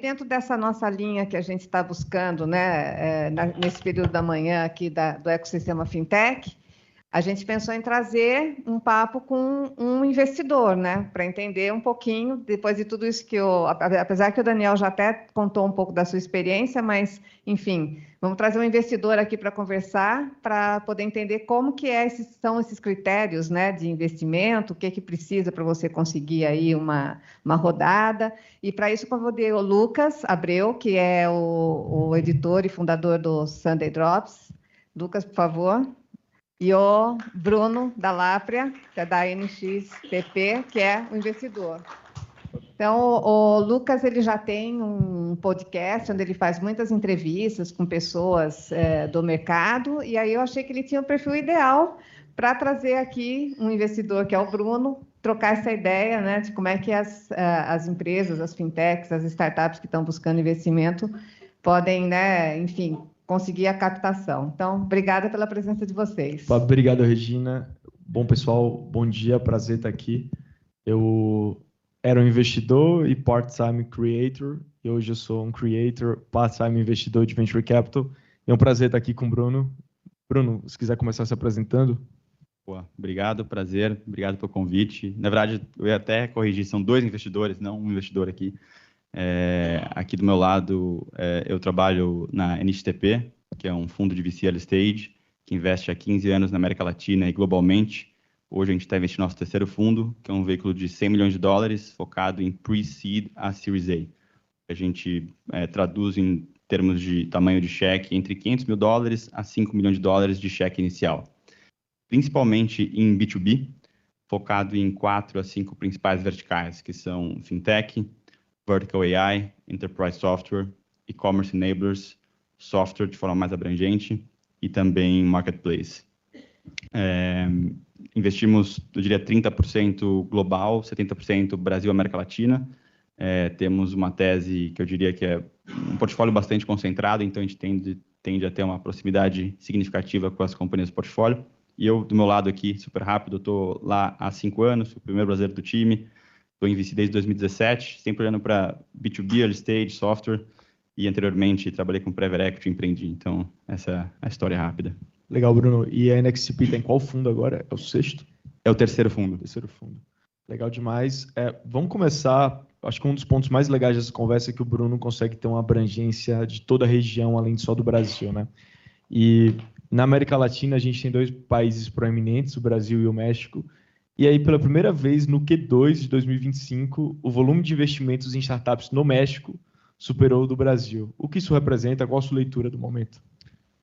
dentro dessa nossa linha que a gente está buscando, né, nesse período da manhã aqui do ecossistema fintech, a gente pensou em trazer um papo com um investidor, né, para entender um pouquinho, depois de tudo isso apesar que o Daniel já até contou um pouco da sua experiência, mas, enfim, vamos trazer um investidor aqui para conversar, para poder entender como que são esses critérios, né, de investimento, o que precisa para você conseguir aí uma rodada. E para isso, eu convidei o Lucas Abreu, que é o editor e fundador do Sunday Drops. Lucas, por favor. E o Bruno da Lápria, que é da NXTP, que é o investidor. Então, o Lucas ele já tem um podcast onde ele faz muitas entrevistas com pessoas do mercado, e aí eu achei que ele tinha o perfil ideal para trazer aqui um investidor, que é o Bruno, trocar essa ideia, né, de como é que as empresas, as fintechs, as startups que estão buscando investimento podem, né, enfim, conseguir a captação. Então, obrigada pela presença de vocês. Obrigado, Regina. Bom, pessoal, bom dia, prazer estar aqui. Eu era um investidor e part-time creator, e hoje eu sou um creator, part-time investidor de Venture Capital. É um prazer estar aqui com o Bruno. Bruno, se quiser começar se apresentando. Obrigado, prazer, obrigado pelo convite. Na verdade, eu ia até corrigir, são 2 investidores, não um investidor aqui. Aqui do meu lado, eu trabalho na NXTP, que é um fundo de VC early stage, que investe há 15 anos na América Latina e globalmente. Hoje a gente está investindo no nosso terceiro fundo, que é um veículo de $100 milhões, focado em pre-seed a Series A. A gente traduz em termos de tamanho de cheque entre $500 mil a $5 milhões de cheque inicial. Principalmente em B2B, focado em 4 a 5 principais verticais, que são fintech, vertical AI, enterprise software, e-commerce enablers, software de forma mais abrangente e também marketplace. Investimos, eu diria, 30% global, 70% Brasil e América Latina. Temos uma tese que eu diria que é um portfólio bastante concentrado, então a gente tende a ter uma proximidade significativa com as companhias do portfólio. E eu, do meu lado aqui, super rápido, estou lá há 5 anos, sou o primeiro brasileiro do time, estou em VC desde 2017, sempre olhando para B2B, early stage, software, e anteriormente trabalhei com private equity e empreendi. Então, essa é a história rápida. Legal, Bruno. E a NXTP está em qual fundo agora? É o 6º? É o terceiro fundo. Terceiro fundo. Legal demais. Vamos começar. Acho que um dos pontos mais legais dessa conversa é que o Bruno consegue ter uma abrangência de toda a região, além só do Brasil, né? E na América Latina, a gente tem 2 países proeminentes, o Brasil e o México. E aí, pela primeira vez, no Q2 de 2025, o volume de investimentos em startups no México superou o do Brasil. O que isso representa? Qual a sua leitura do momento?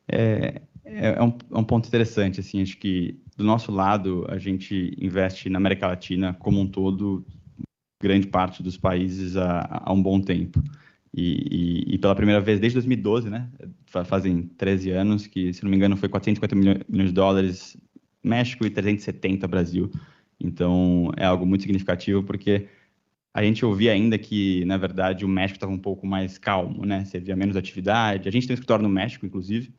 É um ponto interessante, assim, acho que do nosso lado a gente investe na América Latina como um todo, grande parte dos países há um bom tempo. E pela primeira vez desde 2012, né, fazem 13 anos, que se não me engano foi $450 milhões México e 370 Brasil. Então é algo muito significativo porque a gente ouvia ainda que, na verdade, o México estava um pouco mais calmo, né, você via menos atividade. A gente tem um escritório no México, inclusive,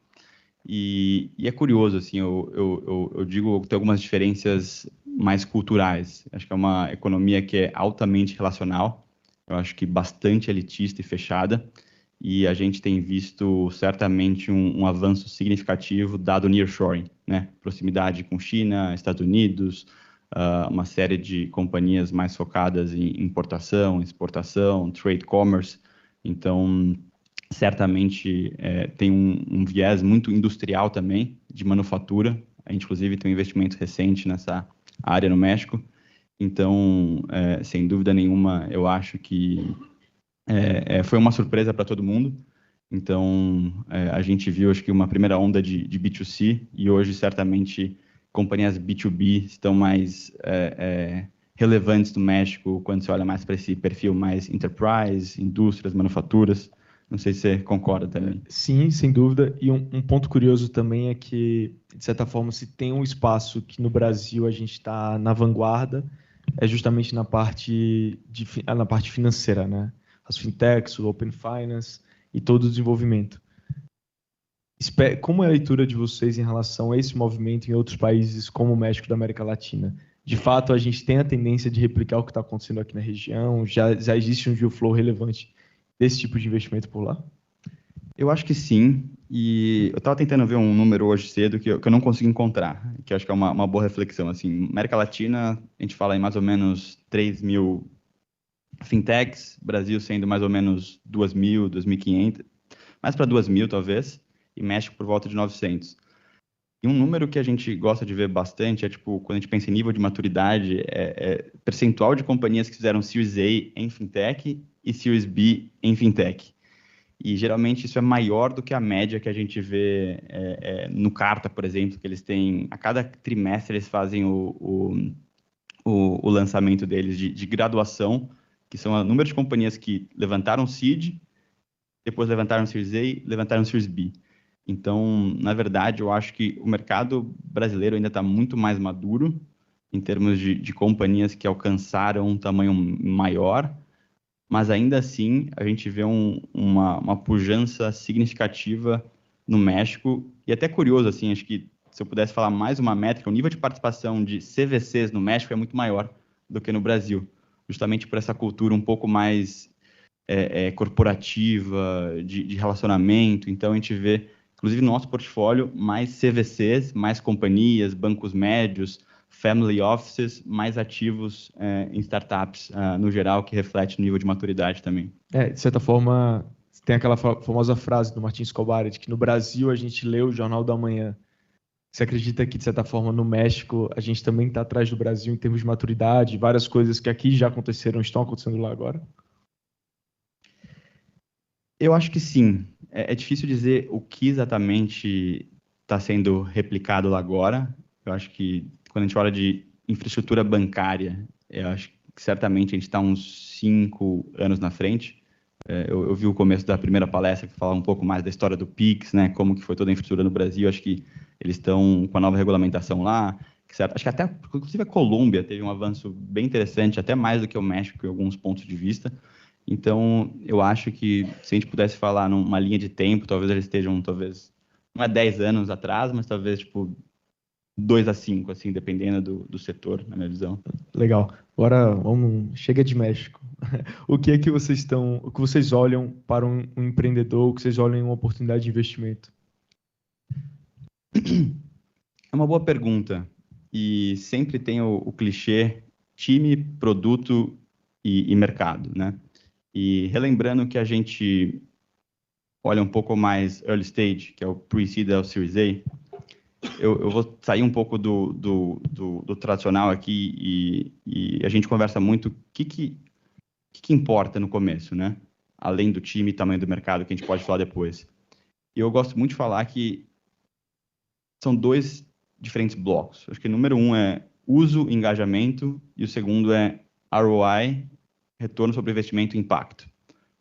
e é curioso, assim, eu digo que tem algumas diferenças mais culturais. Acho que é uma economia que é altamente relacional, eu acho que bastante elitista e fechada, e a gente tem visto certamente um avanço significativo dado o nearshoring, né? Proximidade com China, Estados Unidos, uma série de companhias mais focadas em importação, exportação, trade commerce. Então, certamente tem um viés muito industrial também, de manufatura. A gente, inclusive, tem um investimento recente nessa área no México. Então, sem dúvida nenhuma, eu acho que foi uma surpresa para todo mundo. Então, a gente viu, acho que, uma primeira onda de B2C, e hoje, certamente, companhias B2B estão mais relevantes no México, quando você olha mais para esse perfil mais enterprise, indústrias, manufaturas. Não sei se você concorda também. Sim, sem dúvida. E um ponto curioso também é que, de certa forma, se tem um espaço que no Brasil a gente está na vanguarda, é justamente na parte financeira, né? As fintechs, o Open Finance e todo o desenvolvimento. Como é a leitura de vocês em relação a esse movimento em outros países como o México da América Latina? De fato, a gente tem a tendência de replicar o que está acontecendo aqui na região, já existe um deal flow relevante desse tipo de investimento por lá? Eu acho que sim, e eu estava tentando ver um número hoje cedo que eu não consigo encontrar, que eu acho que é uma boa reflexão. Assim, América Latina, a gente fala em mais ou menos 3 mil fintechs, Brasil sendo mais ou menos 2.000, 2.500, mais para 2.000 talvez, e México por volta de 900. E um número que a gente gosta de ver bastante é, tipo, quando a gente pensa em nível de maturidade, é percentual de companhias que fizeram Series A em fintech e Series B em fintech. E geralmente isso é maior do que a média que a gente vê no Carta, por exemplo, que eles têm, a cada trimestre eles fazem o lançamento deles de graduação, que são o número de companhias que levantaram seed, depois levantaram Series A, levantaram Series B. Então, na verdade, eu acho que o mercado brasileiro ainda está muito mais maduro em termos de companhias que alcançaram um tamanho maior, mas ainda assim a gente vê uma pujança significativa no México, e até curioso, assim, acho que se eu pudesse falar mais uma métrica, o nível de participação de CVCs no México é muito maior do que no Brasil, justamente por essa cultura um pouco mais corporativa, de relacionamento. Então a gente vê, inclusive no nosso portfólio, mais CVCs, mais companhias, bancos médios, family offices mais ativos em startups no geral, que reflete o nível de maturidade também. De certa forma, tem aquela famosa frase do Martin Escobar, de que no Brasil a gente lê o Jornal da Manhã. Você acredita que, de certa forma, no México a gente também está atrás do Brasil em termos de maturidade? Várias coisas que aqui já aconteceram estão acontecendo lá agora? Eu acho que sim. É difícil dizer o que exatamente está sendo replicado lá agora. Eu acho que quando a gente fala de infraestrutura bancária, eu acho que certamente a gente está uns 5 anos na frente. Eu vi o começo da primeira palestra que falava um pouco mais da história do Pix, né, como que foi toda a infraestrutura no Brasil. Acho que eles estão com a nova regulamentação lá. Acho que até, inclusive, a Colômbia teve um avanço bem interessante, até mais do que o México em alguns pontos de vista. Então, eu acho que se a gente pudesse falar numa linha de tempo, talvez eles estejam, não é 10 anos atrás, mas talvez, 2 a 5, assim, dependendo do setor, na minha visão. Legal. Agora, chega de México. O que é que o que vocês olham para um empreendedor, o que vocês olham em uma oportunidade de investimento? É uma boa pergunta. E sempre tem o clichê time, produto e mercado, né? E relembrando que a gente olha um pouco mais early stage, que é o pre-seed e o Series A, eu vou sair um pouco do tradicional aqui e a gente conversa muito o que importa no começo, né? Além do time e tamanho do mercado, que a gente pode falar depois. E eu gosto muito de falar que são 2 diferentes blocos. Acho que o número 1 é uso, engajamento, e o segundo é ROI, retorno sobre investimento e impacto.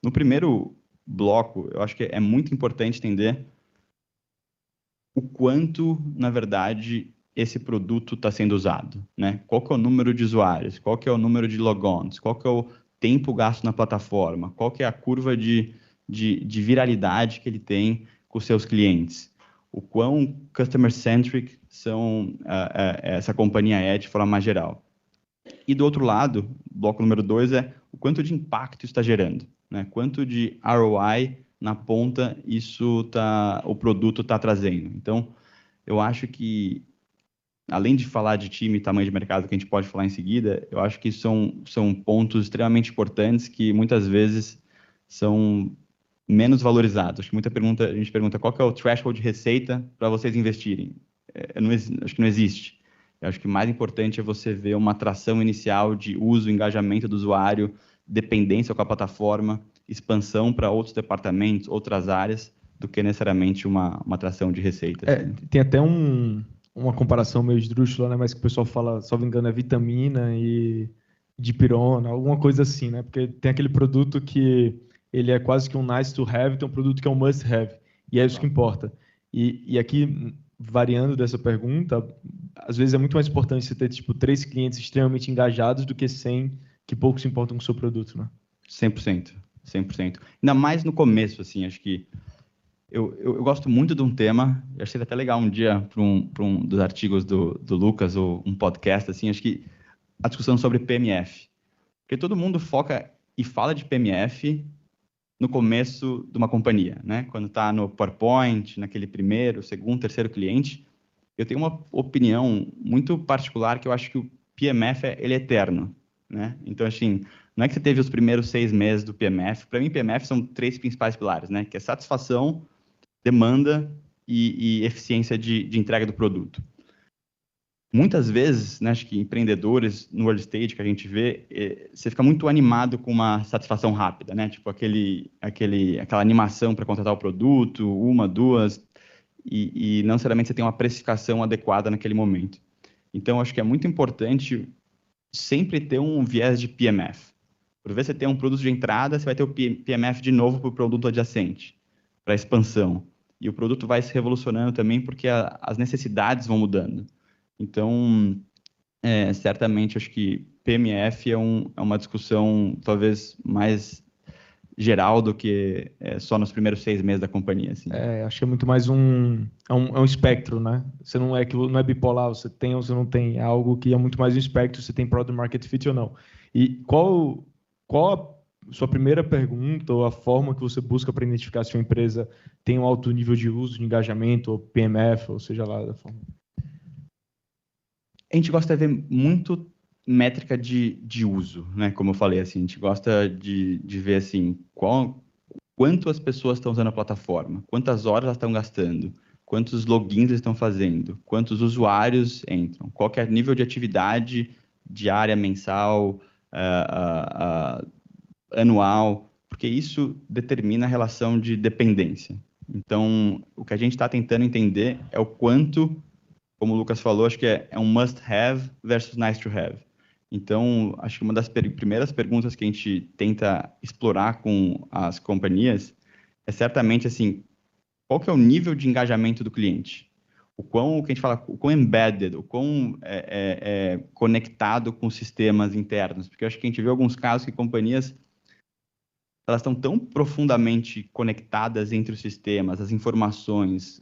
No primeiro bloco, eu acho que é muito importante entender o quanto, na verdade, esse produto está sendo usado, né? Qual que é o número de usuários, qual que é o número de logons, qual que é o tempo gasto na plataforma, qual que é a curva de viralidade que ele tem com seus clientes, o quão customer-centric essa companhia é de forma mais geral. E do outro lado, bloco número 2 é o quanto de impacto está gerando, né? Quanto de ROI na ponta o produto está trazendo. Então, eu acho que, além de falar de time e tamanho de mercado, que a gente pode falar em seguida, eu acho que são pontos extremamente importantes que muitas vezes são menos valorizados. Acho que a gente pergunta qual que é o threshold de receita para vocês investirem. Acho que não existe. Eu acho que o mais importante é você ver uma atração inicial de uso, engajamento do usuário, dependência com a plataforma, expansão para outros departamentos, outras áreas, do que necessariamente uma atração de receita. Tem até uma comparação meio esdrúxula, né? Mas que o pessoal fala, se não me engano, é vitamina e dipirona, alguma coisa assim, né? Porque tem aquele produto que ele é quase que um nice to have, tem um produto que é um must have, e é isso que importa. E aqui, variando dessa pergunta, às vezes é muito mais importante você ter 3 clientes extremamente engajados do que 100 que pouco se importam com o seu produto, né? 100%. Ainda mais no começo, assim, acho que eu gosto muito de um tema, eu achei até legal um dia para um dos artigos do Lucas, ou um podcast, assim, acho que a discussão sobre PMF. Porque todo mundo foca e fala de PMF no começo de uma companhia, né? Quando está no PowerPoint, naquele primeiro, segundo, terceiro cliente. Eu tenho uma opinião muito particular que eu acho que o PMF ele é eterno, né? Então, assim, não é que você teve os primeiros 6 meses do PMF. Para mim, PMF são 3 principais pilares, né? Que é satisfação, demanda e eficiência de entrega do produto. Muitas vezes, né, acho que empreendedores no early stage que a gente vê, você fica muito animado com uma satisfação rápida, né? Tipo aquela animação para contratar o produto, 1, 2, e não necessariamente você tem uma precificação adequada naquele momento. Então, acho que é muito importante sempre ter um viés de PMF. Por vezes você tem um produto de entrada, você vai ter o PMF de novo para o produto adjacente, para a expansão. E o produto vai se revolucionando também porque as necessidades vão mudando. Então, certamente, acho que PMF é uma discussão talvez mais geral do que só nos primeiros 6 meses da companhia. Assim. Acho que é muito mais um espectro, né? Você não é bipolar, você tem ou você não tem. É algo que é muito mais um espectro, você tem product market fit ou não. E qual a sua primeira pergunta ou a forma que você busca para identificar se uma empresa tem um alto nível de uso, de engajamento, ou PMF, ou seja lá da forma? A gente gosta de ver muito métrica de uso, né? Como eu falei, assim, a gente gosta de ver assim, quanto as pessoas estão usando a plataforma, quantas horas elas estão gastando, quantos logins eles estão fazendo, quantos usuários entram, qual que é o nível de atividade diária, mensal, anual, porque isso determina a relação de dependência. Então, o que a gente está tentando entender é o quanto, como o Lucas falou, acho que é um must-have versus nice-to-have. Então, acho que uma das primeiras perguntas que a gente tenta explorar com as companhias é certamente assim, qual que é o nível de engajamento do cliente? O que a gente fala, o quão embedded, o quão conectado com sistemas internos. Porque eu acho que a gente vê alguns casos que companhias elas estão tão profundamente conectadas entre os sistemas, as informações,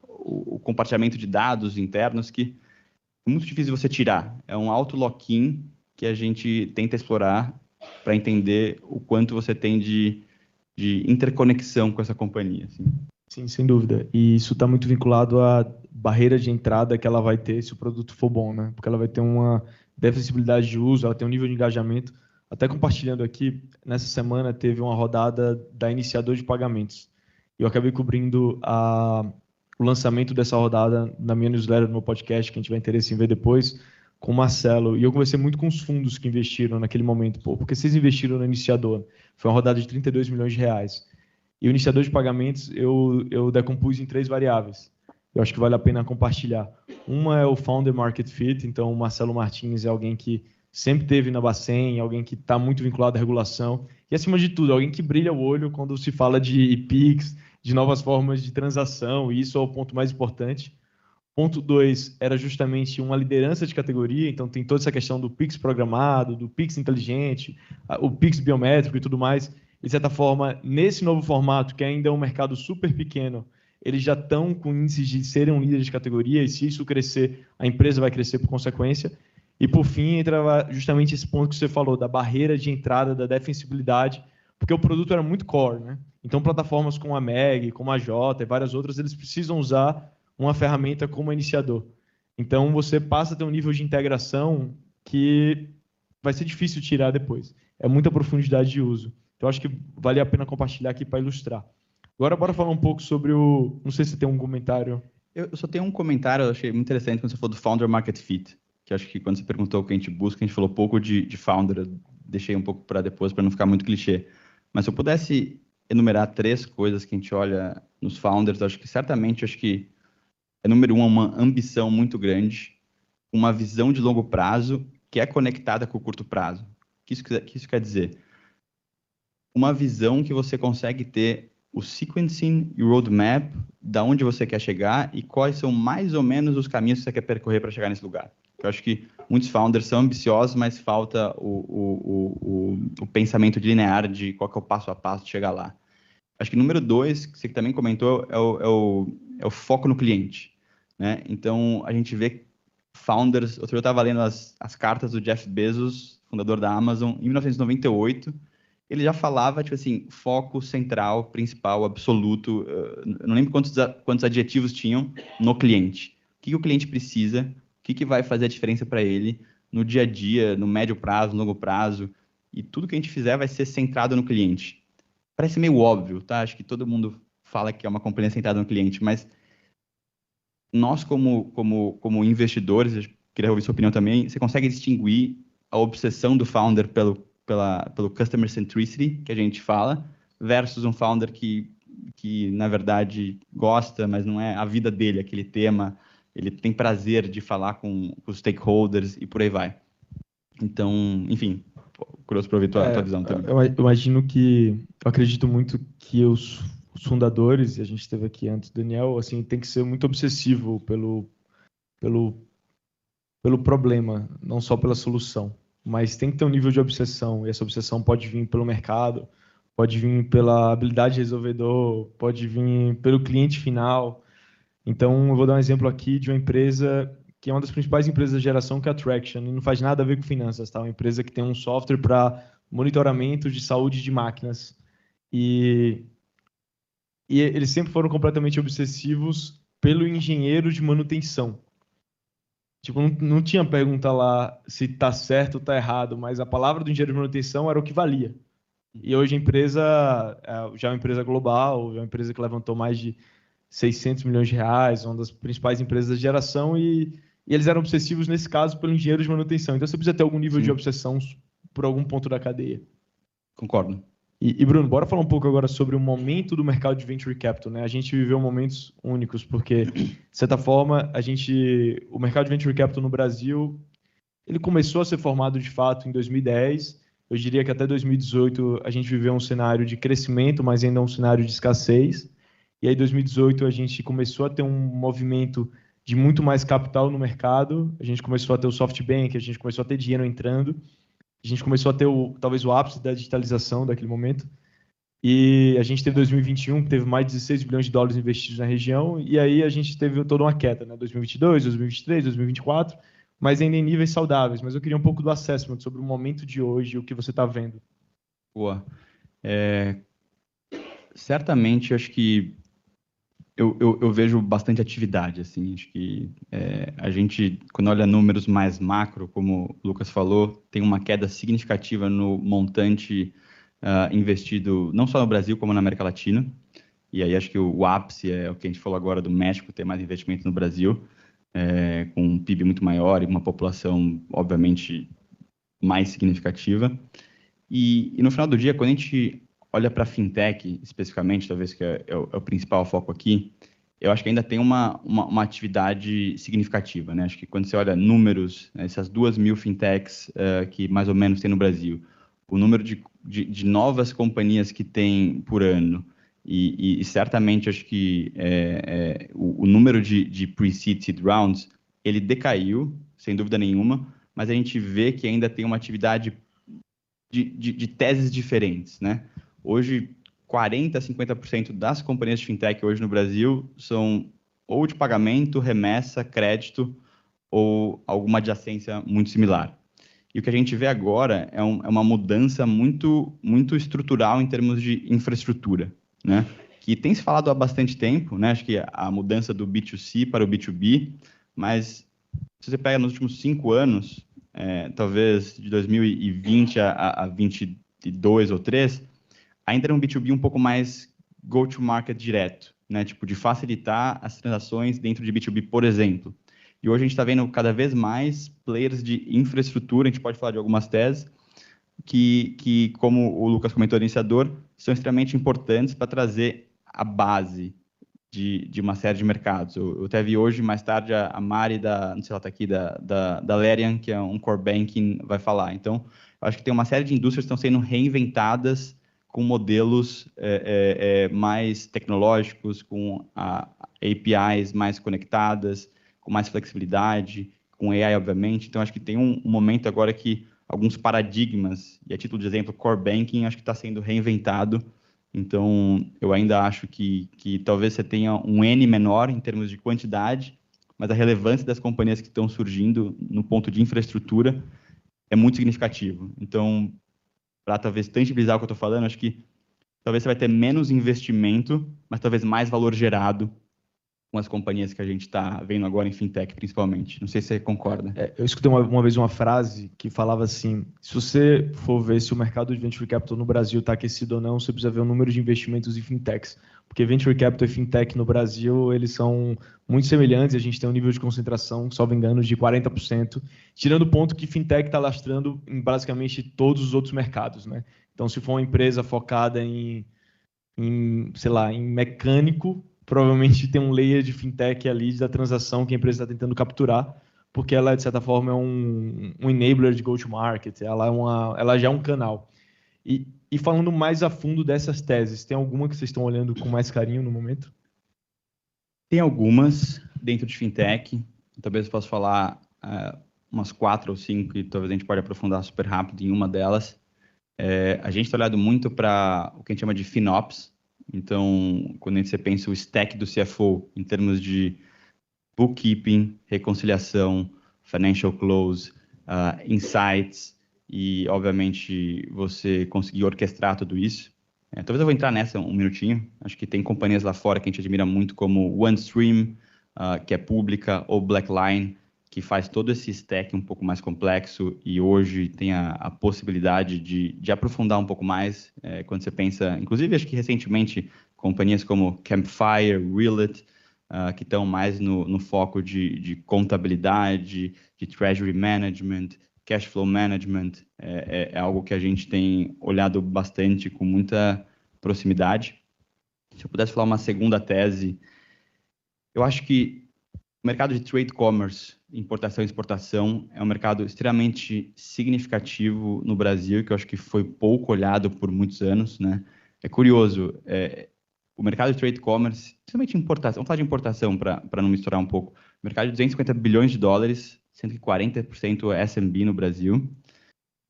o compartilhamento de dados internos que é muito difícil você tirar. É um auto-lock-in que a gente tenta explorar para entender o quanto você tem de interconexão com essa companhia. Assim. Sim, sem dúvida. E isso está muito vinculado à barreira de entrada que ela vai ter se o produto for bom, né? Porque ela vai ter uma defensibilidade de uso, ela tem um nível de engajamento. Até compartilhando aqui, nessa semana teve uma rodada da Iniciador de Pagamentos. Eu acabei cobrindo o lançamento dessa rodada na minha newsletter, no meu podcast, quem tiver interesse em ver depois, com o Marcelo. E eu conversei muito com os fundos que investiram naquele momento. Porque vocês investiram no Iniciador? Foi uma rodada de 32 milhões de reais. E o Iniciador de Pagamentos eu decompus em 3 variáveis. Eu acho que vale a pena compartilhar. Uma é o Founder Market Fit. Então, o Marcelo Martins é alguém que sempre teve na Bacen, alguém que está muito vinculado à regulação. E, acima de tudo, alguém que brilha o olho quando se fala de PIX, de novas formas de transação, e isso é o ponto mais importante. Ponto 2 era justamente uma liderança de categoria, então tem toda essa questão do PIX programado, do PIX inteligente, o PIX biométrico e tudo mais. De certa forma, nesse novo formato, que ainda é um mercado super pequeno, eles já estão com índices de serem um líder de categoria, e se isso crescer, a empresa vai crescer por consequência. E, por fim, entra justamente esse ponto que você falou, da barreira de entrada, da defensibilidade, porque o produto era muito core, né? Então, plataformas como a Meg, como a Jota e várias outras, eles precisam usar uma ferramenta como iniciador. Então, você passa a ter um nível de integração que vai ser difícil tirar depois. É muita profundidade de uso. Então, acho que vale a pena compartilhar aqui para ilustrar. Agora, bora falar um pouco sobre o... Não sei se tem um comentário. Eu só tenho um comentário, eu achei muito interessante quando você falou do Founder Market Fit. Que acho que quando você perguntou o que a gente busca, a gente falou pouco de founder, eu deixei um pouco para depois, para não ficar muito clichê. Mas se eu pudesse enumerar 3 coisas que a gente olha nos founders, acho que é número 1, uma ambição muito grande, uma visão de longo prazo que é conectada com o curto prazo. O que isso quer dizer? Uma visão que você consegue ter o sequencing e o roadmap da onde você quer chegar e quais são mais ou menos os caminhos que você quer percorrer para chegar nesse lugar. Eu acho que muitos founders são ambiciosos, mas falta o pensamento linear de qual que é o passo a passo de chegar lá. Acho que número 2, que você também comentou, é o foco no cliente. Né? Então, a gente vê founders... Eu estava lendo as cartas do Jeff Bezos, fundador da Amazon, em 1998. ele já falava, tipo assim, foco central, principal, absoluto. Eu não lembro quantos adjetivos tinham no cliente. O que o cliente precisa, o que vai fazer a diferença para ele no dia a dia, no médio prazo, no longo prazo. E tudo que a gente fizer vai ser centrado no cliente. Parece meio óbvio, tá? Acho que todo mundo fala que é uma companhia centrada no cliente, mas nós, como investidores, eu queria ouvir sua opinião também, você consegue distinguir a obsessão do founder pelo customer centricity, que a gente fala, versus um founder que na verdade, gosta, mas não é a vida dele, aquele tema, ele tem prazer de falar com os stakeholders e por aí vai. Então, enfim, curioso para ouvir tua visão também. Eu imagino eu acredito muito que os fundadores, e a gente esteve aqui antes, Daniel, assim, tem que ser muito obsessivo pelo problema, não só pela solução. Mas tem que ter um nível de obsessão, e essa obsessão pode vir pelo mercado, pode vir pela habilidade de resolvedor, pode vir pelo cliente final. Então, eu vou dar um exemplo aqui de uma empresa que é uma das principais empresas da geração, que é a Traction, e não faz nada a ver com finanças, tá? Uma empresa que tem um software para monitoramento de saúde de máquinas. E eles sempre foram completamente obsessivos pelo engenheiro de manutenção. Tipo, não tinha pergunta lá se está certo ou está errado, mas a palavra do engenheiro de manutenção era o que valia. E hoje a empresa já é uma empresa global, é uma empresa que levantou mais de 600 milhões de reais, uma das principais empresas da geração, e eles eram obsessivos, nesse caso, pelo engenheiro de manutenção. Então você precisa ter algum nível de obsessão por algum ponto da cadeia. Concordo. E Bruno, bora falar um pouco agora sobre o momento do mercado de Venture Capital, né? A gente viveu momentos únicos, porque, de certa forma, o mercado de Venture Capital no Brasil, ele começou a ser formado, de fato, em 2010. Eu diria que até 2018 a gente viveu um cenário de crescimento, mas ainda um cenário de escassez. E aí, em 2018, a gente começou a ter um movimento de muito mais capital no mercado. A gente começou a ter o SoftBank, a gente começou a ter dinheiro entrando. A gente começou a ter talvez o ápice da digitalização daquele momento. E a gente teve 2021, que teve mais de 16 bilhões de dólares investidos na região. E aí a gente teve toda uma queda, né? 2022, 2023, 2024, mas ainda em níveis saudáveis. Mas eu queria um pouco do assessment sobre o momento de hoje e o que você está vendo. Boa. Certamente, acho que eu vejo bastante atividade, assim, acho que a gente, quando olha números mais macro, como o Lucas falou, tem uma queda significativa no montante investido, não só no Brasil, como na América Latina, e aí acho que o ápice é o que a gente falou agora do México ter mais investimento no Brasil, com um PIB muito maior e uma população, obviamente, mais significativa, e no final do dia, quando a gente olha para a fintech, especificamente, talvez que é o principal foco aqui, eu acho que ainda tem uma atividade significativa, né? Acho que quando você olha números, né, essas 2.000 fintechs que mais ou menos tem no Brasil, o número de novas companhias que tem por ano, e certamente acho que o número de pre-seed, seed rounds, ele decaiu, sem dúvida nenhuma, mas a gente vê que ainda tem uma atividade de teses diferentes, né? Hoje, 40% a 50% das companhias de fintech hoje no Brasil são ou de pagamento, remessa, crédito ou alguma adjacência muito similar. E o que a gente vê agora é uma mudança muito, muito estrutural em termos de infraestrutura, né? Que tem se falado há bastante tempo, né? Acho que a mudança do B2C para o B2B, mas se você pega nos últimos 5 anos, talvez de 2020 a 22 ou 3, ainda era um B2B um pouco mais go-to-market direto, né? Tipo, de facilitar as transações dentro de B2B, por exemplo. E hoje a gente está vendo cada vez mais players de infraestrutura, a gente pode falar de algumas teses, que como o Lucas comentou, iniciador, são extremamente importantes para trazer a base de uma série de mercados. Eu até vi hoje, mais tarde, a Mari, não sei se ela está aqui, da Lerian, que é um core banking, vai falar. Então, eu acho que tem uma série de indústrias que estão sendo reinventadas com modelos mais tecnológicos, com APIs mais conectadas, com mais flexibilidade, com AI, obviamente. Então, acho que tem um momento agora que alguns paradigmas, e a título de exemplo, core banking, acho que está sendo reinventado. Então, eu ainda acho que talvez você tenha um N menor em termos de quantidade, mas a relevância das companhias que estão surgindo no ponto de infraestrutura é muito significativo. Então, para talvez tangibilizar o que eu estou falando, acho que talvez você vai ter menos investimento, mas talvez mais valor gerado com as companhias que a gente está vendo agora em fintech, principalmente. Não sei se você concorda. Eu escutei uma vez uma frase que falava assim: se você for ver se o mercado de venture capital no Brasil está aquecido ou não, você precisa ver o número de investimentos em fintechs. Porque venture capital e fintech no Brasil, eles são muito semelhantes, a gente tem um nível de concentração, salvo engano, de 40%, tirando o ponto que fintech está lastrando em basicamente todos os outros mercados, né? Então, se for uma empresa focada sei lá, em mecânico, provavelmente tem um layer de fintech ali da transação que a empresa está tentando capturar, porque ela, de certa forma, é um enabler de go-to-market, ela já é um canal. E falando mais a fundo dessas teses, tem alguma que vocês estão olhando com mais carinho no momento? Tem algumas dentro de fintech, talvez eu possa falar umas 4 ou 5, e talvez a gente pode aprofundar super rápido em uma delas. A gente está olhando muito para o que a gente chama de FinOps. Então, quando você pensa o stack do CFO em termos de bookkeeping, reconciliação, financial close, insights e, obviamente, você conseguir orquestrar tudo isso. Talvez eu vou entrar nessa um minutinho. Acho que tem companhias lá fora que a gente admira muito, como OneStream, que é pública, ou Blackline, que faz todo esse stack um pouco mais complexo e hoje tem a possibilidade de aprofundar um pouco mais quando você pensa, inclusive acho que recentemente companhias como Campfire, Realit, que estão mais no foco de contabilidade, de treasury management, cash flow management, é algo que a gente tem olhado bastante com muita proximidade. Se eu pudesse falar uma segunda tese, eu acho que o mercado de trade commerce, importação e exportação, é um mercado extremamente significativo no Brasil, que eu acho que foi pouco olhado por muitos anos, né? É curioso, o mercado de trade commerce, principalmente importação, vamos falar de importação para não misturar um pouco, o mercado de 250 bilhões de dólares, sendo que 40% é SMB no Brasil.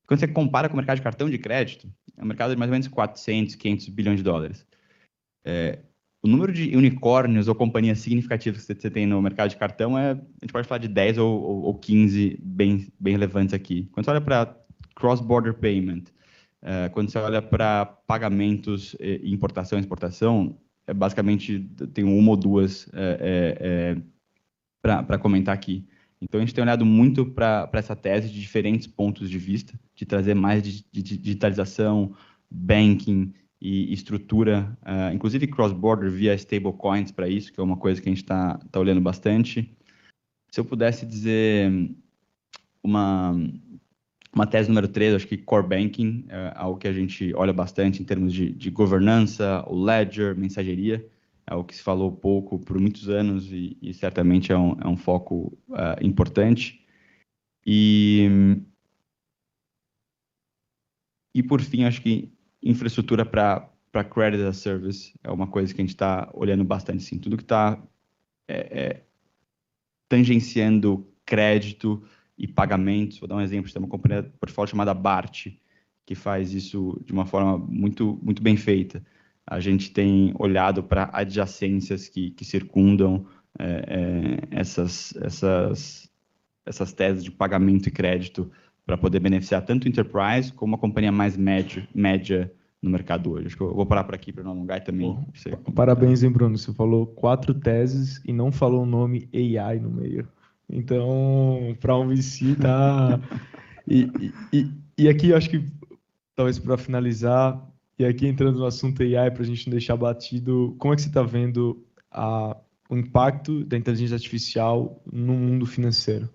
Quando você compara com o mercado de cartão de crédito, é um mercado de mais ou menos 400, 500 bilhões de dólares. O número de unicórnios ou companhias significativas que você tem no mercado de cartão a gente pode falar de 10 ou 15 bem relevantes aqui. Quando você olha para cross-border payment, quando você olha para pagamentos, importação e exportação, basicamente tem uma ou duas para comentar aqui. Então, a gente tem olhado muito para essa tese de diferentes pontos de vista, de trazer mais de digitalização, banking e estrutura, inclusive cross-border via stablecoins para isso, que é uma coisa que a gente está olhando bastante. Se eu pudesse dizer uma tese número 3, acho que core banking é algo que a gente olha bastante em termos de governança, o ledger, mensageria, é algo que se falou pouco por muitos anos e certamente é um foco importante. E por fim, acho que infraestrutura para credit as a service é uma coisa que a gente está olhando bastante, sim. Tudo que está tangenciando crédito e pagamentos. Vou dar um exemplo, tem uma companhia portfólio chamada BART, que faz isso de uma forma muito, muito bem feita. A gente tem olhado para adjacências que circundam essas teses de pagamento e crédito para poder beneficiar tanto o enterprise como a companhia mais média no mercado hoje. Acho que eu vou parar por aqui para não alongar também. Parabéns, hein, Bruno? Você falou 4 teses e não falou o nome AI no meio. Então, para um VC, tá... e aqui, eu acho que, talvez para finalizar, e aqui entrando no assunto AI, para a gente não deixar batido, como é que você está vendo o impacto da inteligência artificial no mundo financeiro?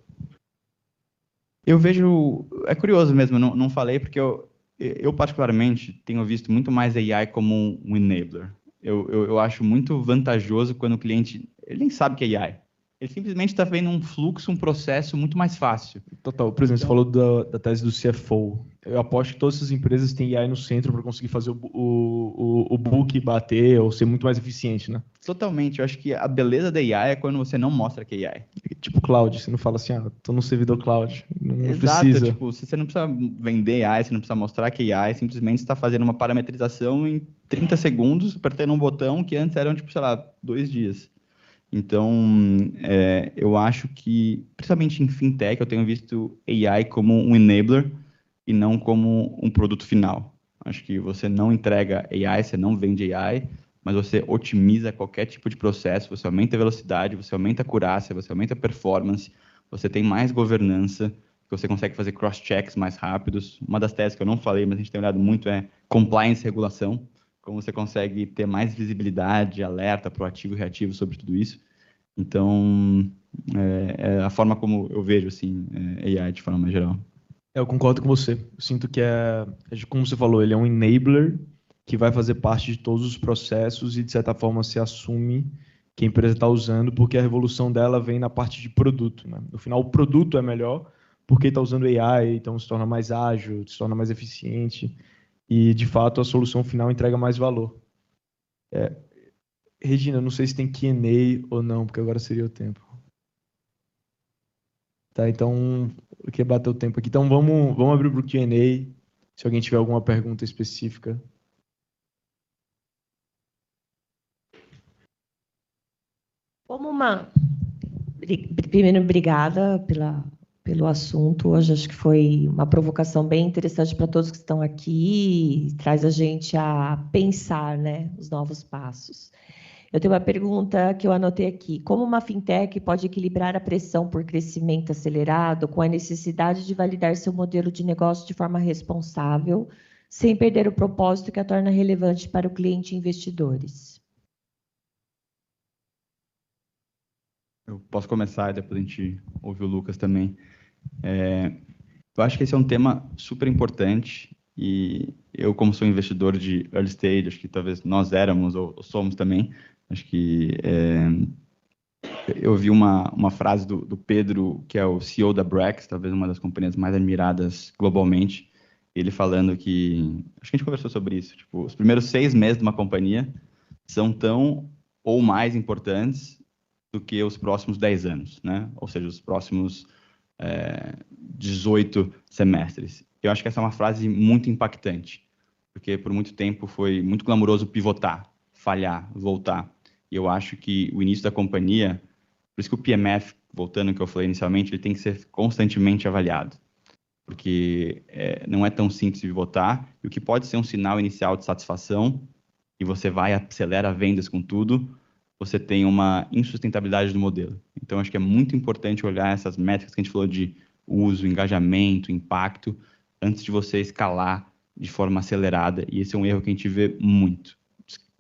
Eu vejo... É curioso mesmo, não falei, porque eu particularmente tenho visto muito mais AI como um enabler. Eu acho muito vantajoso quando o cliente... Ele nem sabe que é AI. Ele simplesmente está vendo um fluxo, um processo muito mais fácil. Total. Por exemplo, então, você falou da tese do CFO. Eu aposto que todas essas empresas têm AI no centro para conseguir fazer o book bater ou ser muito mais eficiente, né? Totalmente. Eu acho que a beleza da AI é quando você não mostra que é AI. Tipo cloud. Você não fala assim, tô no servidor cloud. Não Exato, precisa. Tipo, você não precisa vender AI, você não precisa mostrar que é AI, simplesmente está fazendo uma parametrização em 30 segundos, apertando um botão que antes eram, 2 dias. Então, eu acho que, principalmente em fintech, eu tenho visto AI como um enabler e não como um produto final. Acho que você não entrega AI, você não vende AI, mas você otimiza qualquer tipo de processo, você aumenta a velocidade, você aumenta a acurácia, você aumenta a performance, você tem mais governança, você consegue fazer cross-checks mais rápidos. Uma das teses que eu não falei, mas a gente tem olhado muito, é compliance e regulação, como você consegue ter mais visibilidade, alerta, proativo e reativo sobre tudo isso. Então, é a forma como eu vejo assim, AI de forma mais geral. Eu concordo com você. Eu sinto que como você falou, ele é um enabler que vai fazer parte de todos os processos e, de certa forma, se assume que a empresa está usando, porque a revolução dela vem na parte de produto, né? No final, o produto é melhor porque está usando AI, então se torna mais ágil, se torna mais eficiente e, de fato, a solução final entrega mais valor. Regina, não sei se tem Q&A ou não, porque agora seria o tempo. Tá, então, eu queria bater o tempo aqui. Então, vamos abrir para o Q&A, se alguém tiver alguma pergunta específica. Primeiro, obrigada pelo assunto. Hoje acho que foi uma provocação bem interessante para todos que estão aqui e traz a gente a pensar, né, os novos passos. Eu tenho uma pergunta que eu anotei aqui. Como uma fintech pode equilibrar a pressão por crescimento acelerado com a necessidade de validar seu modelo de negócio de forma responsável, sem perder o propósito que a torna relevante para o cliente e investidores? Eu posso começar e depois a gente ouve o Lucas também. Eu acho que esse é um tema super importante e eu, como sou investidor de early stage, acho que talvez nós éramos ou somos também, acho que eu vi uma frase do Pedro, que é o CEO da Brex, talvez uma das companhias mais admiradas globalmente, ele falando que, acho que a gente conversou sobre isso, tipo, os primeiros 6 meses de uma companhia são tão ou mais importantes do que os próximos 10 anos, né? Ou seja, os próximos 18 semestres. Eu acho que essa é uma frase muito impactante, porque por muito tempo foi muito glamouroso pivotar, falhar, voltar. E eu acho que o início da companhia, por isso que o PMF, voltando ao que eu falei inicialmente, ele tem que ser constantemente avaliado, porque não é tão simples pivotar, e o que pode ser um sinal inicial de satisfação, e você vai, acelera vendas com tudo, você tem uma insustentabilidade do modelo. Então, acho que é muito importante olhar essas métricas que a gente falou de uso, engajamento, impacto, antes de você escalar de forma acelerada, e esse é um erro que a gente vê muito.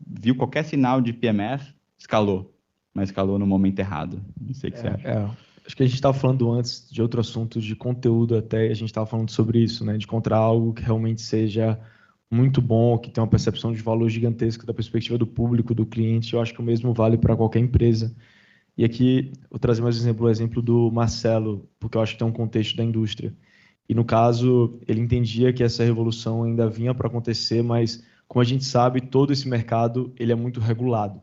Viu qualquer sinal de PMF, escalou, mas escalou no momento errado. Não sei o que você acha. Acho que a gente estava falando antes de outro assunto de conteúdo até, a gente estava falando sobre isso, né? De encontrar algo que realmente seja muito bom, que tenha uma percepção de valor gigantesco da perspectiva do público, do cliente. Eu acho que o mesmo vale para qualquer empresa. E aqui, vou trazer mais o exemplo do Marcelo, porque eu acho que tem um contexto da indústria. E, no caso, ele entendia que essa revolução ainda vinha para acontecer, mas, como a gente sabe, todo esse mercado ele é muito regulado.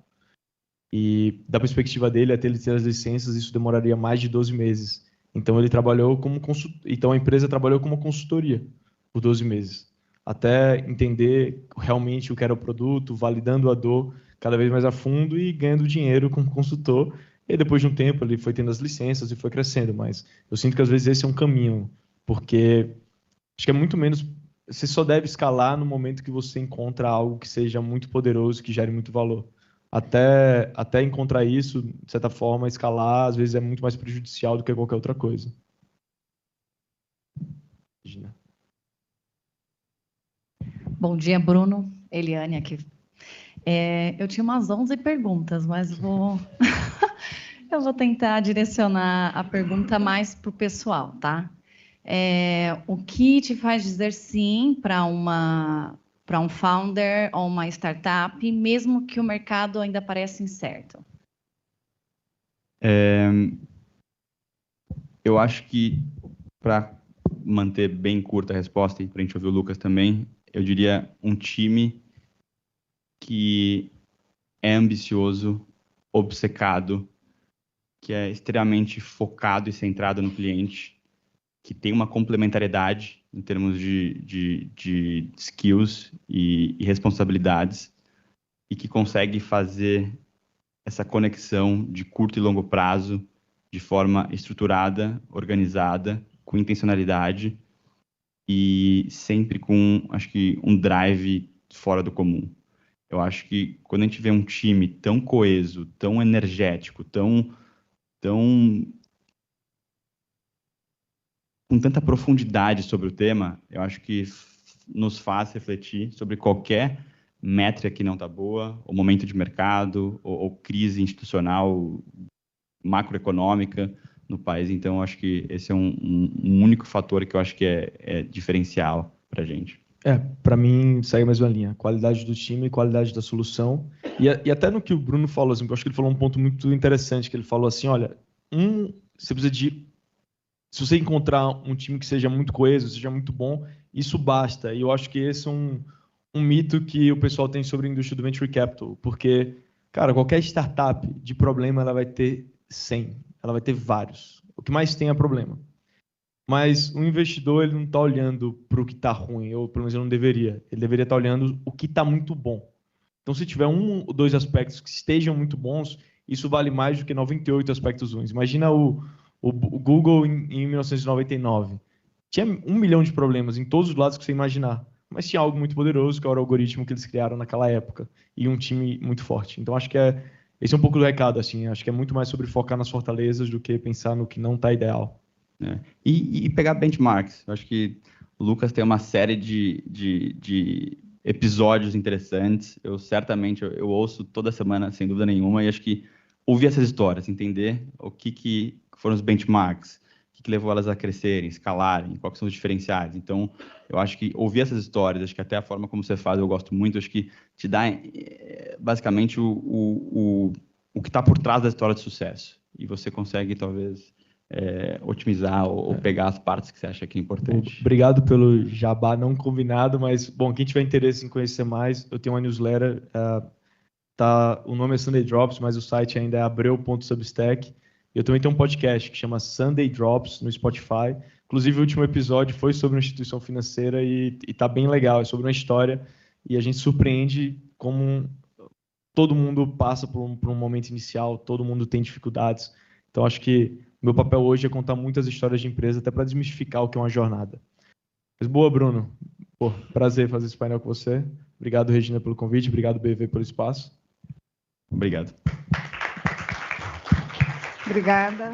E, da perspectiva dele, até ele ter as licenças, isso demoraria mais de 12 meses. Então, ele trabalhou como então a empresa trabalhou como consultoria por 12 meses, até entender realmente o que era o produto, validando a dor cada vez mais a fundo e ganhando dinheiro como consultor. E depois de um tempo ele foi tendo as licenças e foi crescendo, mas eu sinto que às vezes esse é um caminho, porque acho que é muito menos, você só deve escalar no momento que você encontra algo que seja muito poderoso, que gere muito valor. Até encontrar isso, de certa forma, escalar às vezes é muito mais prejudicial do que qualquer outra coisa. Imagina. Bom dia, Bruno. Eliane aqui. Eu tinha umas 11 perguntas, mas eu vou tentar direcionar a pergunta mais para o pessoal, tá? O que te faz dizer sim para um founder ou uma startup, mesmo que o mercado ainda pareça incerto? Eu acho que, para manter bem curta a resposta, e para a gente ouvir o Lucas também, eu diria um time que é ambicioso, obcecado, que é extremamente focado e centrado no cliente, que tem uma complementariedade em termos de skills e responsabilidades, e que consegue fazer essa conexão de curto e longo prazo de forma estruturada, organizada, com intencionalidade, e sempre com, acho que, um drive fora do comum. Eu acho que quando a gente vê um time tão coeso, tão energético, com tanta profundidade sobre o tema, eu acho que nos faz refletir sobre qualquer métrica que não está boa, ou momento de mercado, ou crise institucional, macroeconômica no país. Então, eu acho que esse é um único fator que eu acho que é diferencial para a gente. Para mim, segue a mesma linha. Qualidade do time, qualidade da solução. E até no que o Bruno falou, assim, eu acho que ele falou um ponto muito interessante, que ele falou assim, olha, você precisa de... Se você encontrar um time que seja muito coeso, seja muito bom, isso basta. E eu acho que esse é um mito que o pessoal tem sobre a indústria do Venture Capital. Porque, cara, qualquer startup de problema, ela vai ter 100. Ela vai ter vários. O que mais tem é problema. Mas o investidor, ele não está olhando para o que está ruim, ou pelo menos ele não deveria. Ele deveria estar olhando o que está muito bom. Então, se tiver 1 ou 2 aspectos que estejam muito bons, isso vale mais do que 98 aspectos ruins. Imagina o Google em 1999. Tinha 1 milhão de problemas em todos os lados que você imaginar. Mas tinha algo muito poderoso, que era o algoritmo que eles criaram naquela época. E um time muito forte. Então, acho que esse é um pouco do recado. Assim. Acho que é muito mais sobre focar nas fortalezas do que pensar no que não está ideal. E pegar benchmarks. Eu acho que o Lucas tem uma série de episódios interessantes. Certamente eu ouço toda semana, sem dúvida nenhuma, e acho que ouvir essas histórias, entender o que foram os benchmarks, o que levou elas a crescerem, escalarem, quais são os diferenciais. Então, eu acho que ouvir essas histórias, acho que até a forma como você faz, eu gosto muito, acho que te dá basicamente o que está por trás da história de sucesso. E você consegue, talvez... otimizar ou pegar as partes que você acha que é importante. Obrigado pelo jabá não combinado, mas, bom, quem tiver interesse em conhecer mais, eu tenho uma newsletter, o nome é Sunday Drops, mas o site ainda é abreu.substack. Eu também tenho um podcast que chama Sunday Drops no Spotify. Inclusive, o último episódio foi sobre uma instituição financeira e tá bem legal, é sobre uma história e a gente surpreende como todo mundo passa por um momento inicial, todo mundo tem dificuldades. Então, acho que meu papel hoje é contar muitas histórias de empresa, até para desmistificar o que é uma jornada. Mas boa, Bruno. Prazer fazer esse painel com você. Obrigado, Regina, pelo convite. Obrigado, BV, pelo espaço. Obrigado. Obrigada.